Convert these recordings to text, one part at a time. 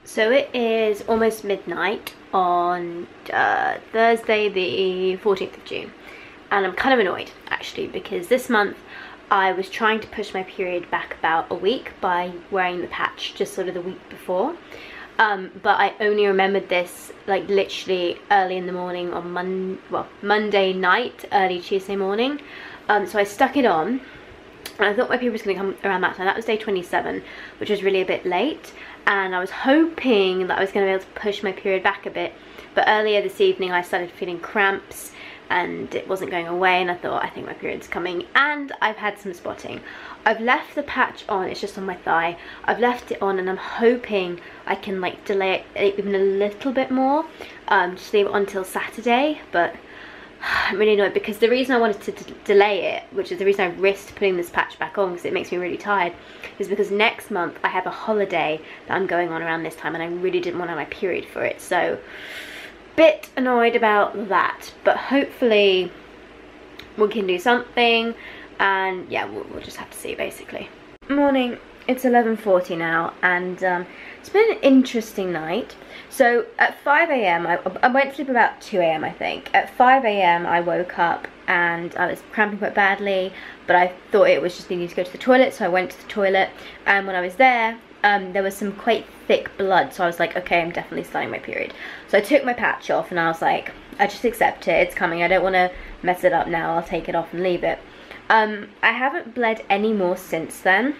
So it is almost midnight on Thursday the 14th of June, and I'm kind of annoyed actually because this month I was trying to push my period back about a week by wearing the patch just sort of the week before, but I only remembered this like literally early in the morning on Monday night, early Tuesday morning. So I stuck it on and I thought my period was going to come around that time. That was day 27, which was really a bit late, and I was hoping that I was going to be able to push my period back a bit, but earlier this evening I started feeling cramps and it wasn't going away, and I thought, I think my period's coming, and I've had some spotting. I've left the patch on, it's just on my thigh. I've left it on and I'm hoping I can like delay it even a little bit more, just leave it on until Saturday, but I'm really annoyed because the reason I wanted to delay it, which is the reason I risked putting this patch back on because it makes me really tired, is because next month I have a holiday that I'm going on around this time and I really didn't want to have my period for it. So bit annoyed about that, but hopefully we can do something, and yeah, we'll just have to see basically. Morning, it's 11:40 now, and it's been an interesting night. So at 5 AM, I went to sleep about 2 AM I think. At 5 AM I woke up and I was cramping quite badly, but I thought it was just needing to go to the toilet, so I went to the toilet, and when I was there, there was some quite thick blood, so I was like, okay, I'm definitely starting my period. So I took my patch off and I was like, I just accept it, it's coming, I don't want to mess it up now, I'll take it off and leave it. I haven't bled any more since then.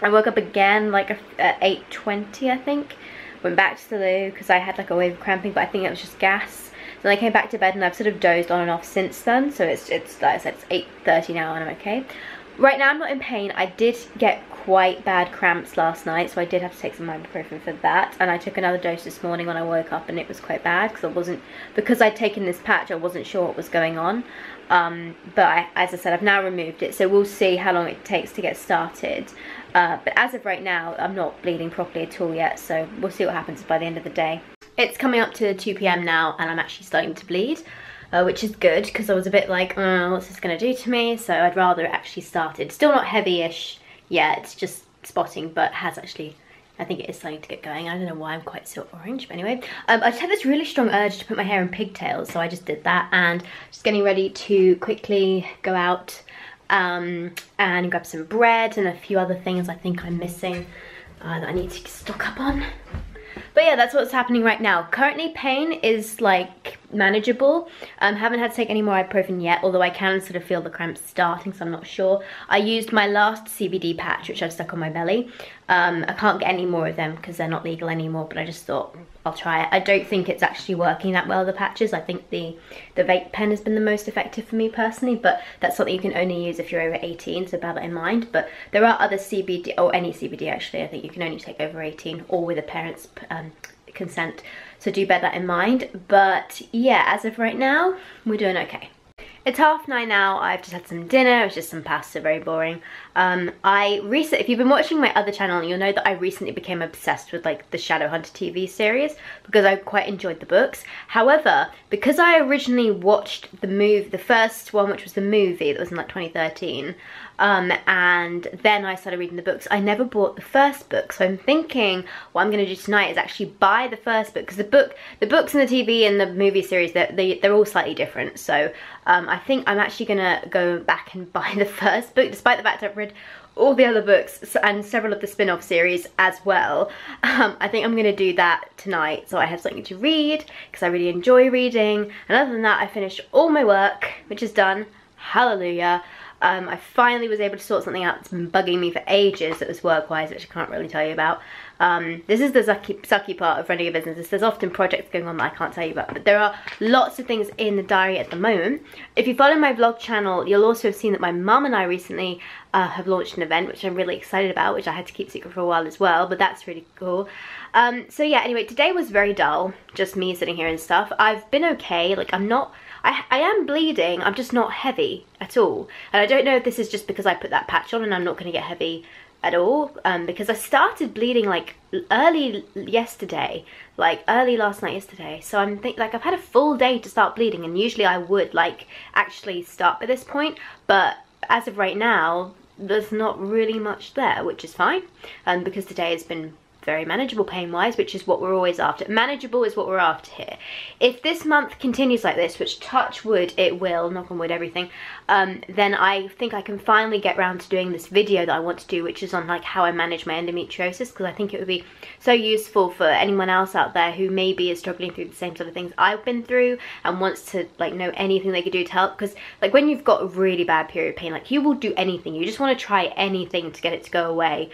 I woke up again like at 8:20 I think. Went back to the loo because I had like a wave of cramping, but I think it was just gas. Then I came back to bed and I've sort of dozed on and off since then, so it's like I said, it's 8:30 now and I'm okay. Right now I'm not in pain. I did get quite bad cramps last night, so I did have to take some ibuprofen for that, and I took another dose this morning when I woke up and it was quite bad because I'd taken this patch, I wasn't sure what was going on. But as I said, I've now removed it, so we'll see how long it takes to get started. But as of right now, I'm not bleeding properly at all yet, so we'll see what happens by the end of the day. It's coming up to 2 PM now and I'm actually starting to bleed, which is good because I was a bit like, what's this going to do to me? So I'd rather it actually started. Still not heavy-ish yet, it's just spotting, but has actually, I think it is starting to get going. I don't know why I'm quite so orange, but anyway. I just had this really strong urge to put my hair in pigtails, so I just did that, and just getting ready to quickly go out and grab some bread and a few other things I think I'm missing that I need to stock up on. But yeah, that's what's happening right now. Currently pain is like manageable. Haven't had to take any more ibuprofen yet, although I can sort of feel the cramps starting, so I'm not sure. I used my last CBD patch, which I've stuck on my belly. I can't get any more of them because they're not legal anymore, but I just thought I'll try it. I don't think it's actually working that well, the patches. I think the vape pen has been the most effective for me personally, but that's something you can only use if you're over 18, so bear that in mind. But there are other CBD, or any CBD actually, I think you can only take over 18 or with a parent's consent, so do bear that in mind. But yeah, as of right now, we're doing okay. It's 9:30 now. I've just had some dinner. It's just some pasta, very boring. If you've been watching my other channel, you'll know that I recently became obsessed with like the Shadowhunter TV series because I quite enjoyed the books. However, because I originally watched the first one, which was the movie that was in like 2013, and then I started reading the books, I never bought the first book. So I'm thinking what I'm going to do tonight is actually buy the first book, because the books and the TV and the movie series, they're all slightly different. So I think I'm actually going to go back and buy the first book, despite the fact I've read all the other books and several of the spin-off series as well. I think I'm going to do that tonight, so I have something to read because I really enjoy reading. And other than that, I finished all my work, which is done. Hallelujah. I finally was able to sort something out that's been bugging me for ages that was work-wise, which I can't really tell you about. This is the sucky part of running a business. There's often projects going on that I can't tell you about, but there are lots of things in the diary at the moment. If you follow my vlog channel, you'll also have seen that my mum and I recently have launched an event, which I'm really excited about, which I had to keep secret for a while as well, but that's really cool. So yeah, anyway, today was very dull, just me sitting here and stuff. I've been okay, like I am bleeding, I'm just not heavy at all. And I don't know if this is just because I put that patch on and I'm not going to get heavy at all, because I started bleeding like early yesterday, like early last night yesterday. So I'm like I've had a full day to start bleeding, and usually I would like actually start by this point, but as of right now there's not really much there, which is fine, because today has been very manageable pain-wise, which is what we're always after. Manageable is what we're after here. If this month continues like this, which touch wood it will, knock on wood everything, then I think I can finally get around to doing this video that I want to do, which is on like how I manage my endometriosis, because I think it would be so useful for anyone else out there who maybe is struggling through the same sort of things I've been through and wants to like know anything they could do to help. Because like when you've got really bad period pain, like you will do anything, you just want to try anything to get it to go away.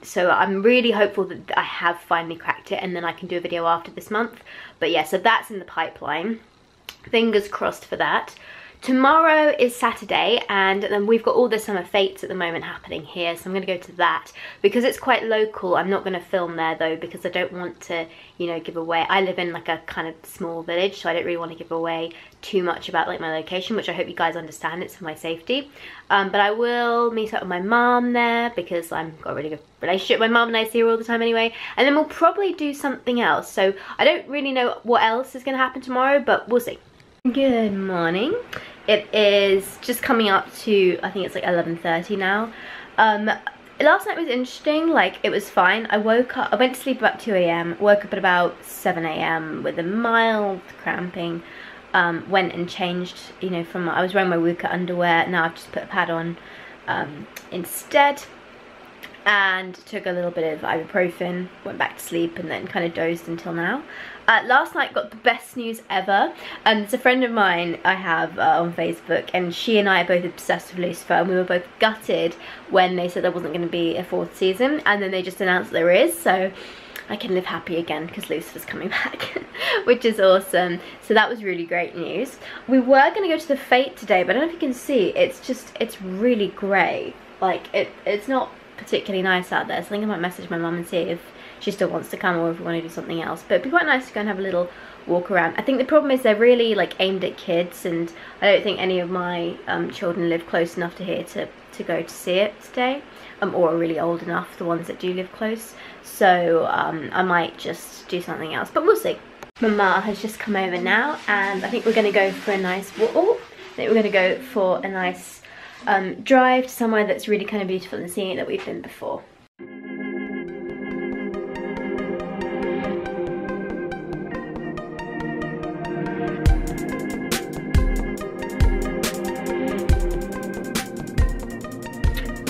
So I'm really hopeful that I have finally cracked it, and then I can do a video after this month. But yeah, so that's in the pipeline. Fingers crossed for that. Tomorrow is Saturday, and then we've got all the summer fates at the moment happening here, so I'm going to go to that. Because it's quite local, I'm not going to film there though, because I don't want to, you know, give away. I live in like a kind of small village, so I don't really want to give away too much about like my location, which I hope you guys understand, it's for my safety. But I will meet up with my mom there, because I've got a really good relationship with my mom and I see her all the time anyway. And then we'll probably do something else, so I don't really know what else is going to happen tomorrow, but we'll see. Good morning. It is just coming up to, I think it's like 11:30 now. Last night was interesting, like it was fine. I woke up, I went to sleep about 2 AM, woke up at about 7 AM with a mild cramping. Went and changed, you know, from, I was wearing my Wooka underwear, now I've just put a pad on instead. And took a little bit of ibuprofen, went back to sleep, and then kind of dozed until now. Last night got the best news ever. It's a friend of mine I have on Facebook, and she and I are both obsessed with Lucifer, and we were both gutted when they said there wasn't going to be a 4th season, and then they just announced there is, so I can live happy again because Lucifer's coming back, which is awesome. So that was really great news. We were going to go to the Fate today, but I don't know if you can see, it's really grey. Like, it's not particularly nice out there, so I think I might message my mum and see if she still wants to come or if we want to do something else. But it'd be quite nice to go and have a little walk around. I think the problem is they're really like aimed at kids, and I don't think any of my children live close enough to here to go to see it today, or are really old enough, the ones that do live close. So I might just do something else, but we'll see. Mama has just come over now, and I think we're going to go for a nice walk. I think we're going to go for a nice drive to somewhere that's really kind of beautiful and scenic that we've been before.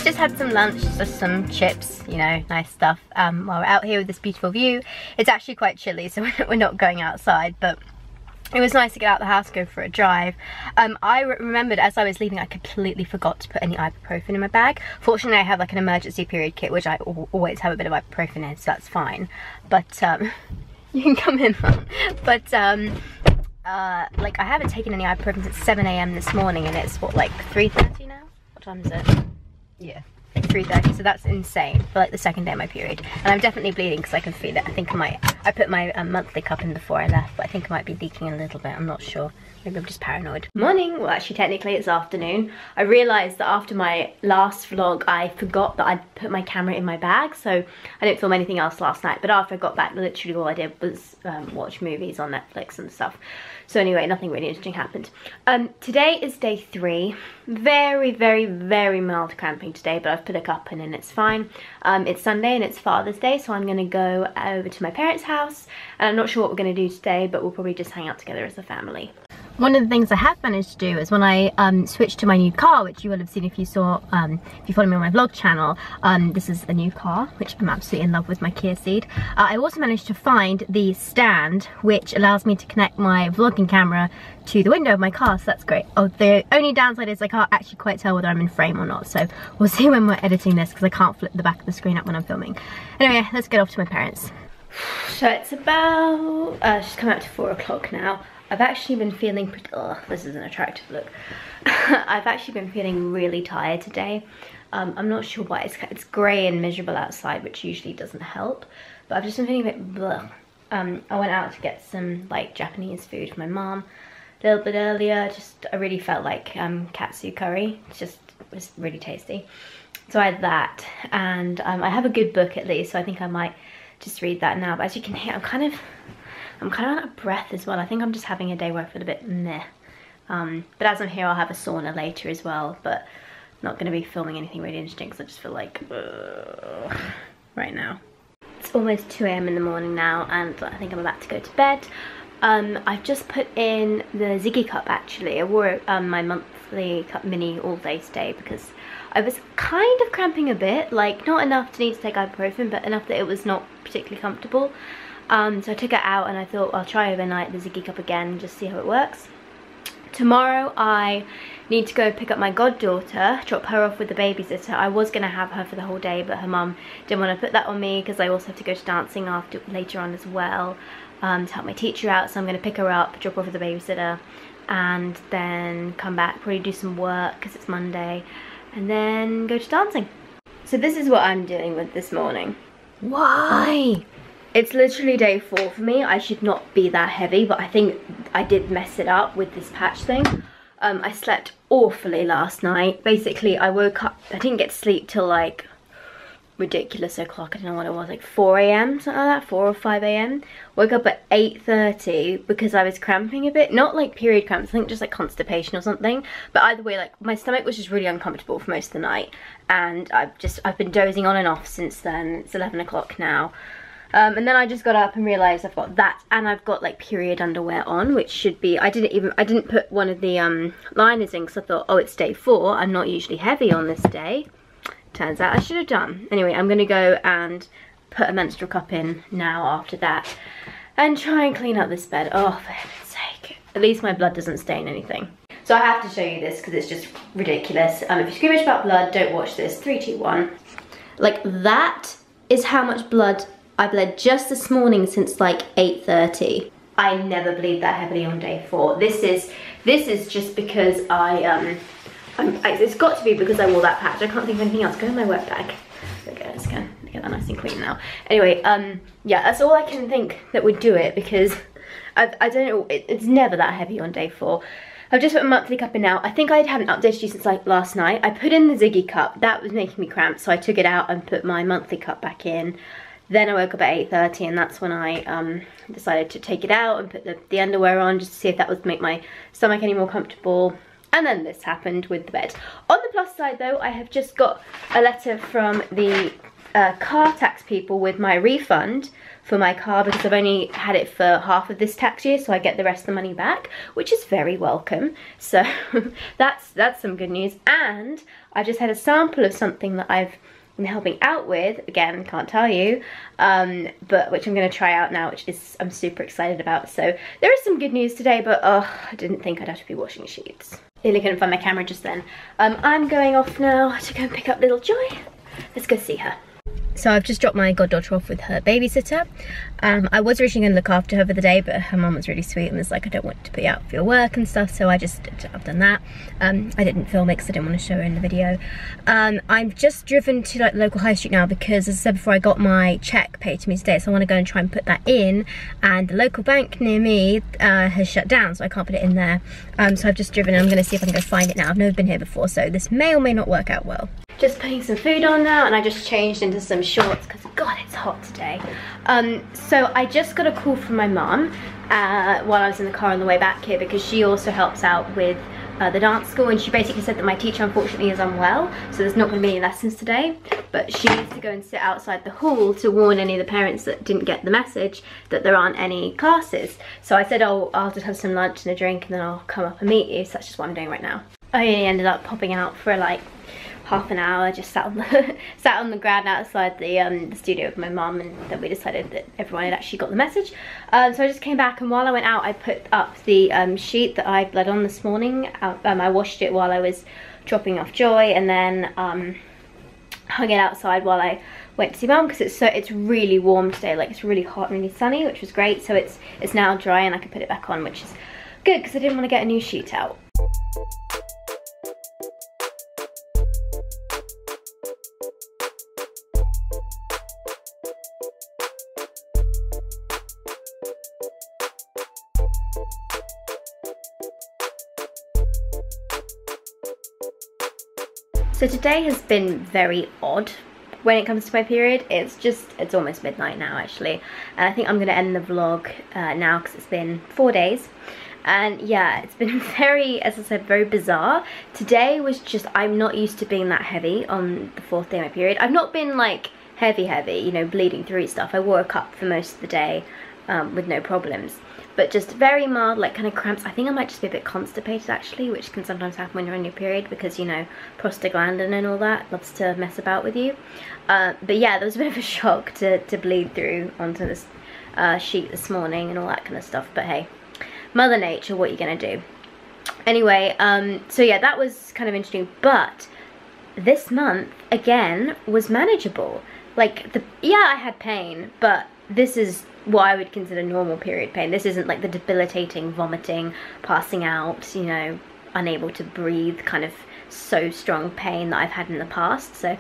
Just had some lunch, just some chips, you know, nice stuff, while we're out here with this beautiful view. It's actually quite chilly, so we're not going outside, but it was nice to get out of the house, go for a drive. I remembered as I was leaving, I completely forgot to put any ibuprofen in my bag. Fortunately, I have like an emergency period kit, which I always have a bit of ibuprofen in, so that's fine. But you can come in, Mum. But like I haven't taken any ibuprofen since 7 AM this morning, and it's what, like 3:30 now? What time is it? Yeah, like 3:30, so that's insane for like the second day of my period. And I'm definitely bleeding because I can feel it. I think I put my monthly cup in before I left, but I think I might be leaking a little bit, I'm not sure. Maybe I'm just paranoid. Morning, well actually technically it's afternoon. I realised that after my last vlog I forgot that I'd put my camera in my bag, so I didn't film anything else last night. But after I got back, literally all I did was watch movies on Netflix and stuff. So anyway, nothing really interesting happened. Today is day 3. Very, very, very mild cramping today, but I've put a cup in and it's fine. It's Sunday and it's Father's Day, so I'm gonna go over to my parents' house, and I'm not sure what we're gonna do today, but we'll probably just hang out together as a family. One of the things I have managed to do is when I switched to my new car, which you will have seen if you saw, if you follow me on my vlog channel, this is a new car, which I'm absolutely in love with, my Kia Ceed. I also managed to find the stand, which allows me to connect my vlogging camera to the window of my car, so that's great. Oh, the only downside is I can't actually quite tell whether I'm in frame or not, so we'll see when we're editing this, because I can't flip the back of the screen up when I'm filming. Anyway, let's get off to my parents. So it's about, just come out to 4 o'clock now. I've actually been feeling pretty, oh, this is an attractive look. I've actually been feeling really tired today. I'm not sure why, it's grey and miserable outside, which usually doesn't help, but I've just been feeling a bit blah. I went out to get some like Japanese food for my mom a little bit earlier. I really felt like katsu curry. It was really tasty. So I had that, and I have a good book at least, so I think I might just read that now. But as you can hear, I'm kind of out of breath as well. I think I'm just having a day where I feel a bit meh. But as I'm here, I'll have a sauna later as well, but not going to be filming anything really interesting because I just feel like right now. It's It's almost 2 AM in the morning now, and I think I'm about to go to bed. I've just put in the Ziggy cup actually. I wore my monthly cup mini all day today because I was kind of cramping a bit, like not enough to need to take ibuprofen, but enough that it was not particularly comfortable. So I took it out and I thought I'll try overnight the Ziggy cup again and just see how it works. Tomorrow I need to go pick up my goddaughter, drop her off with the babysitter. I was going to have her for the whole day, but her mum didn't want to put that on me because I also have to go to dancing later on as well, to help my teacher out. So I'm going to pick her up, drop off with the babysitter, and then come back, probably do some work because it's Monday, and then go to dancing. So this is what I'm dealing with this morning. Why? It's literally day 4 for me. I should not be that heavy, but I think I did mess it up with this patch thing. I slept awfully last night. Basically, I woke up, I didn't get to sleep till like ridiculous o'clock. I don't know what it was, like 4 AM, something like that, 4 or 5 AM. Woke up at 8:30 because I was cramping a bit. Not like period cramps, I think just like constipation or something. But either way, like my stomach was just really uncomfortable for most of the night. And I've been dozing on and off since then. It's 11 o'clock now. And then I just got up and realised I've got that, and I've got like period underwear on, which should be, I didn't put one of the liners in because I thought, oh, it's day 4, I'm not usually heavy on this day. Turns out I should have done. Anyway, I'm gonna go and put a menstrual cup in now after that and try and clean up this bed. Oh, for heaven's sake. At least my blood doesn't stain anything. So I have to show you this because it's just ridiculous. If you're squeamish about blood, don't watch this. 3, 2, 1. Like, that is how much blood I bled just this morning since like 8:30. I never bleed that heavily on day 4. This is just because it's got to be because I wore that patch. I can't think of anything else. Go in my wet bag. Okay, let's go get that nice and clean now. Anyway, yeah, that's all I can think that would do it because I don't know. It's never that heavy on day 4. I've just put a monthly cup in now. I think I haven't updated you since like last night. I put in the Ziggy cup. That was making me cramp, so I took it out and put my monthly cup back in. Then I woke up at 8:30 and that's when I decided to take it out and put the underwear on just to see if that would make my stomach any more comfortable. And then this happened with the bed. On the plus side though, I have just got a letter from the car tax people with my refund for my car because I've only had it for half of this tax year, so I get the rest of the money back, which is very welcome. So that's some good news. And I just had a sample of something that I've been helping out with, again, can't tell you, but which I'm going to try out now, which is I'm super excited about. So there is some good news today, but I didn't think I'd have to be washing sheets. Nearly couldn't find my camera just then. I'm going off now to go and pick up little Joy. Let's go see her. So I've just dropped my goddaughter off with her babysitter. I was originally going to look after her for the day, but her mum was really sweet and was like, I don't want to put you out for your work and stuff, so I've done that. I didn't film it because I didn't want to show her in the video. I've just driven to like the local high street now because, as I said before, I got my cheque paid to me today, so I want to go and try and put that in, and the local bank near me has shut down, so I can't put it in there. So I've just driven and I'm going to see if I can go find it now. I've never been here before, so this may or may not work out well. Just putting some food on now, and I just changed into some shorts because God, it's hot today. So I just got a call from my mum while I was in the car on the way back here because she also helps out with the dance school, and she basically said that my teacher unfortunately is unwell, so there's not going to be any lessons today, but she needs to go and sit outside the hall to warn any of the parents that didn't get the message that there aren't any classes. So I said, oh, I'll just have some lunch and a drink and then I'll come up and meet you. So that's just what I'm doing right now. I only ended up popping out for like half an hour, just sat on the ground outside the studio with my mum, and then we decided that everyone had actually got the message. So I just came back, and while I went out I put up the sheet that I bled on this morning. I washed it while I was dropping off Joy, and then hung it outside while I went to see mum because it's really warm today. Like, it's really hot and really sunny, which was great. So it's now dry and I can put it back on, which is good because I didn't want to get a new sheet out. So today has been very odd when it comes to my period. It's almost midnight now actually, and I think I'm gonna end the vlog now because it's been 4 days. And yeah, it's been very, as I said, very bizarre. Today was just, I'm not used to being that heavy on the 4th day of my period. I've not been like heavy, you know, bleeding through stuff. I wore a cup for most of the day with no problems. But just very mild, like kind of cramps. I think I might just be a bit constipated actually, which can sometimes happen when you're on your period because, you know, prostaglandin and all that loves to mess about with you. But yeah, there was a bit of a shock to bleed through onto this sheet this morning and all that kind of stuff. But hey, Mother Nature, what are you gonna do? Anyway, so yeah, that was kind of interesting. But this month, again, was manageable. Like, yeah, I had pain, but this is what I would consider normal period pain. This isn't like the debilitating vomiting, passing out, you know, unable to breathe, kind of so strong pain that I've had in the past. So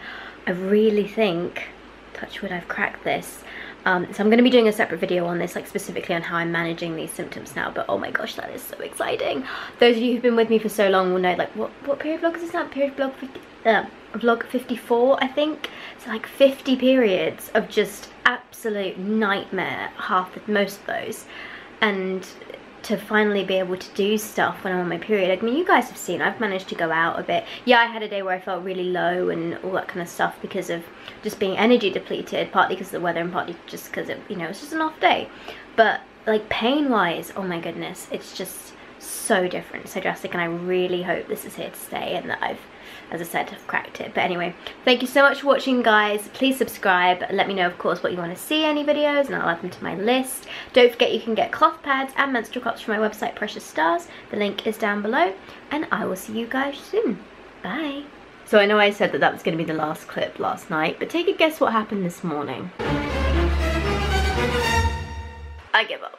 I really think, touch wood, I've cracked this. So I'm going to be doing a separate video on this, like specifically on how I'm managing these symptoms now. But oh my gosh, that is so exciting. Those of you who've been with me for so long will know, like, what period vlog is this now? Period vlog 50, vlog 54, I think. So like 50 periods of just absolute nightmare, most of those. And to finally be able to do stuff when I'm on my period. I mean, you guys have seen, I've managed to go out a bit. Yeah, I had a day where I felt really low and all that kind of stuff because of just being energy depleted, partly because of the weather and partly just because of, you know, it's just an off day. But like pain wise, oh my goodness, it's just so different, so drastic, and I really hope this is here to stay and that I've, as I said, have cracked it. But anyway, thank you so much for watching, guys. Please subscribe. Let me know, of course, what you want to see, any videos, and I'll add them to my list. Don't forget you can get cloth pads and menstrual cups from my website, Precious Stars. The link is down below, and I will see you guys soon. Bye. So I know I said that was going to be the last clip last night, but take a guess what happened this morning. I give up.